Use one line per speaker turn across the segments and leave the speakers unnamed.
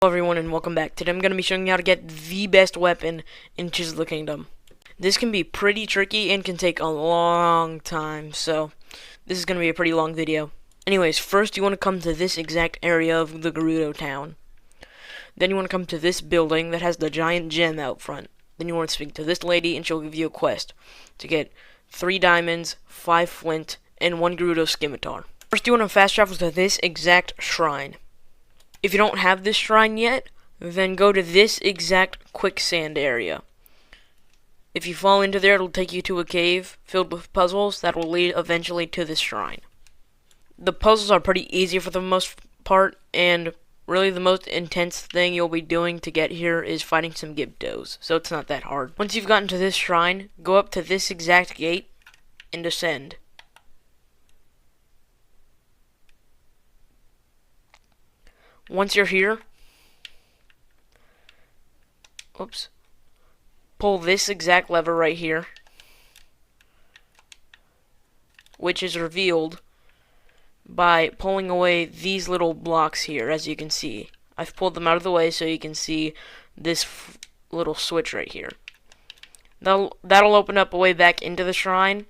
Hello everyone and welcome back. Today I'm going to be showing you how to get the best weapon in Tears of the Kingdom. This can be pretty tricky and can take a long time, so this is going to be a pretty long video. Anyways, first you want to come to this exact area of the Gerudo town. Then you want to come to this building that has the giant gem out front. Then you want to speak to this lady and she'll give you a quest to get 3 diamonds, 5 flint, and 1 Gerudo Scimitar. First you want to fast travel to this exact shrine. If you don't have this shrine yet, then go to this exact quicksand area. If you fall into there, it'll take you to a cave filled with puzzles that will lead eventually to this shrine. The puzzles are pretty easy for the most part, and really the most intense thing you'll be doing to get here is fighting some Gibdos, so it's not that hard. Once you've gotten to this shrine, go up to this exact gate and descend. Once you're here, pull this exact lever right here, which is revealed by pulling away these little blocks here, as you can see. I've pulled them out of the way so you can see this little switch right here. That'll open up a way back into the shrine,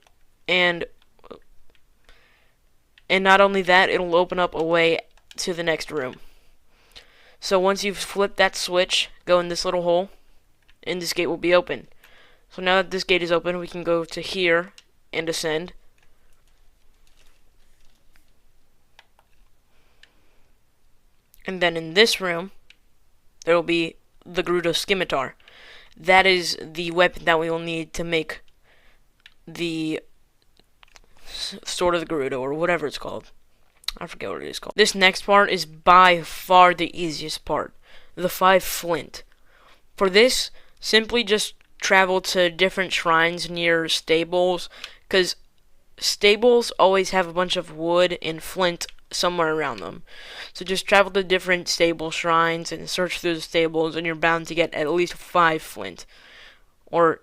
and not only that, it'll open up a way to the next room. So once you've flipped that switch, go in this little hole, and this gate will be open. So now that this gate is open, we can go to here and ascend. And then in this room, there will be the Gerudo Scimitar. That is the weapon that we will need to make the Sword of the Gerudo, or whatever it's called. I forget what it is called. This next part is by far the easiest part. The 5 flint. For this, simply just travel to different shrines near stables, because stables always have a bunch of wood and flint somewhere around them. So just travel to different stable shrines and search through the stables, and you're bound to get at least 5 flint. Or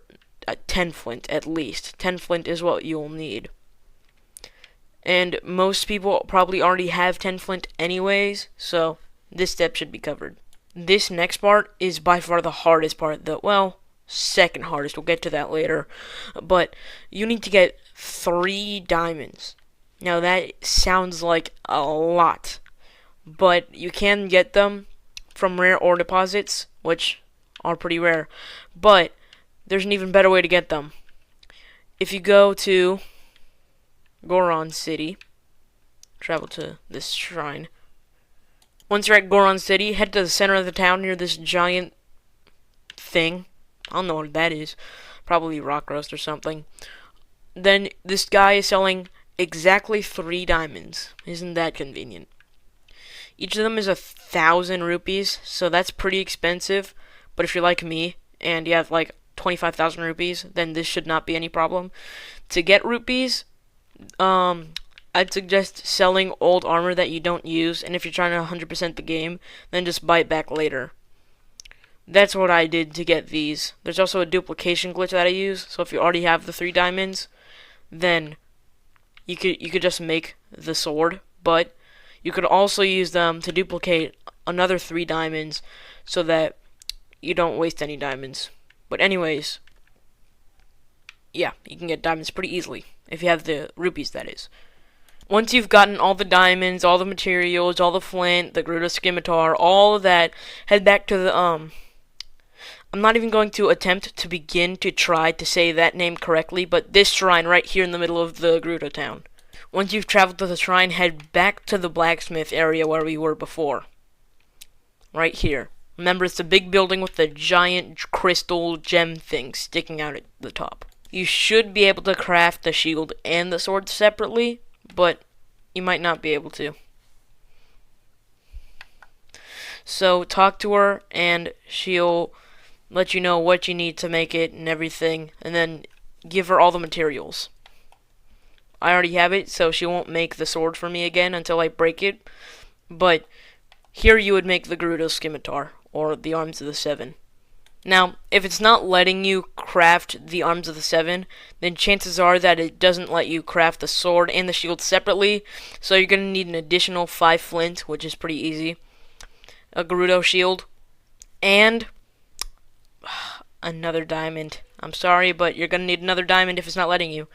10 flint at least. 10 flint is what you'll need. And most people probably already have 10 flint anyways, so this step should be covered. This next part is by far the hardest part, second hardest, we'll get to that later. But you need to get 3 diamonds. Now that sounds like a lot, but you can get them from rare ore deposits, which are pretty rare. But there's an even better way to get them. If you go to Goron City, travel to this shrine. Once you're at Goron City, head to the center of the town near this giant thing. I don't know what that is. Probably rock rust or something. Then this guy is selling exactly 3 diamonds. Isn't that convenient? Each of them is 1,000 rupees, so that's pretty expensive. But if you're like me and you have like 25,000 rupees, then this should not be any problem. To get rupees, I'd suggest selling old armor that you don't use, and if you're trying to 100% the game, then just buy it back later. That's what I did to get these. There's also a duplication glitch that I use, so if you already have the 3 diamonds, then you could just make the sword, but you could also use them to duplicate another 3 diamonds so that you don't waste any diamonds. But anyways, yeah, you can get diamonds pretty easily. If you have the rupees, that is. Once you've gotten all the diamonds, all the materials, all the flint, the Gerudo Scimitar, all of that, head back to the, I'm not even going to attempt to begin to try to say that name correctly, but this shrine right here in the middle of the Gerudo town. Once you've traveled to the shrine, head back to the blacksmith area where we were before. Right here. Remember, it's the big building with the giant crystal gem thing sticking out at the top. You should be able to craft the shield and the sword separately, but you might not be able to. So talk to her, and she'll let you know what you need to make it and everything, and then give her all the materials. I already have it, so she won't make the sword for me again until I break it, but here you would make the Gerudo Scimitar, or the Arms of the 7. Now, if it's not letting you craft the Arms of the 7, then chances are that it doesn't let you craft the sword and the shield separately, so you're going to need an additional 5 flint, which is pretty easy. a Gerudo Shield, and another diamond. I'm sorry, but you're going to need another diamond if it's not letting you.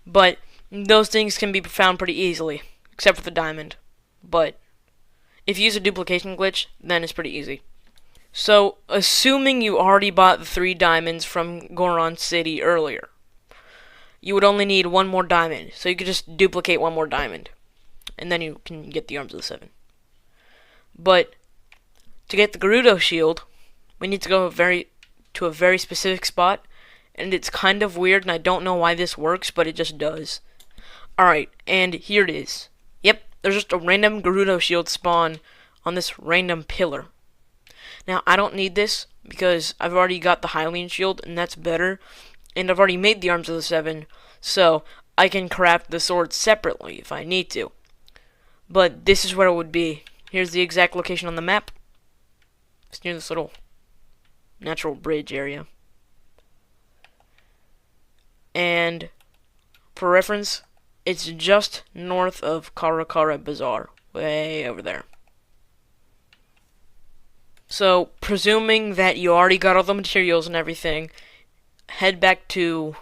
But those things can be found pretty easily, except for the diamond. But if you use a duplication glitch, then it's pretty easy. So, assuming you already bought the 3 diamonds from Goron City earlier, you would only need 1 more diamond. So you could just duplicate 1 more diamond, and then you can get the Arms of the 7. But to get the Gerudo Shield, we need to go to a very specific spot, and it's kind of weird, and I don't know why this works, but it just does. Alright, and here it is. Yep, there's just a random Gerudo Shield spawn on this random pillar. Now, I don't need this, because I've already got the Hylian Shield, and that's better, and I've already made the Arms of the 7, so I can craft the sword separately if I need to. But this is where it would be. Here's the exact location on the map. It's near this little natural bridge area. And for reference, it's just north of Karakara Bazaar, way over there. So, presuming that you already got all the materials and everything, head back to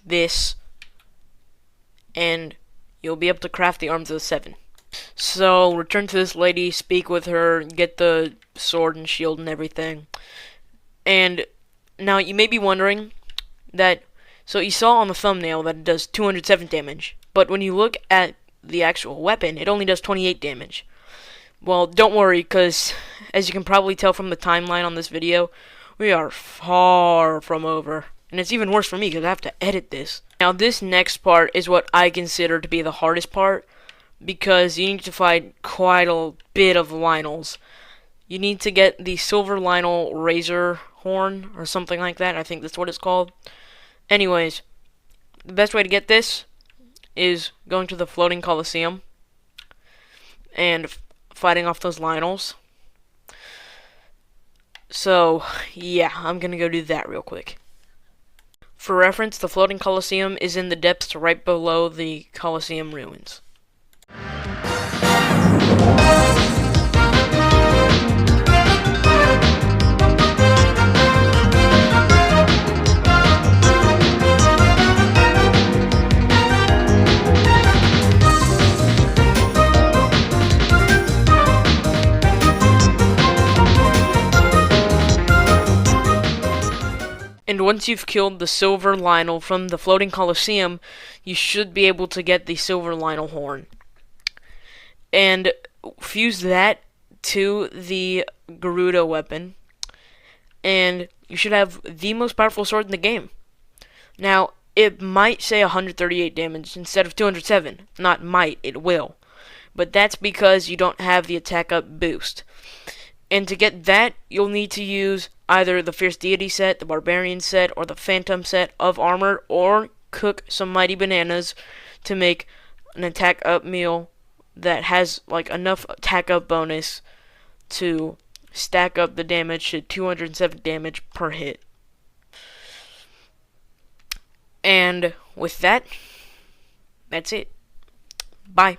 this, and you'll be able to craft the Arms of the 7. So, return to this lady, speak with her, get the sword and shield and everything. And now you may be wondering that, so you saw on the thumbnail that it does 207 damage, but when you look at the actual weapon, it only does 28 damage. Well, don't worry, because as you can probably tell from the timeline on this video, we are far from over. And it's even worse for me, because I have to edit this. Now, this next part is what I consider to be the hardest part, because you need to find quite a bit of Lynels. You need to get the Silver Lynel Razor Horn, or something like that. I think that's what it's called. Anyways, the best way to get this is going to the floating Coliseum and fighting off those Lynels. So, yeah, I'm gonna go do that real quick. For reference, the floating Coliseum is in the depths right below the Coliseum ruins. And once you've killed the Silver Lynel from the floating Coliseum, you should be able to get the Silver Lynel Horn. And fuse that to the Gerudo weapon, and you should have the most powerful sword in the game. Now, it might say 138 damage instead of 207. Not might, it will. But that's because you don't have the attack up boost. And to get that, you'll need to use either the Fierce Deity set, the Barbarian set, or the Phantom set of armor, or cook some Mighty Bananas to make an attack up meal that has like enough attack up bonus to stack up the damage to 207 damage per hit. And with that, that's it. Bye.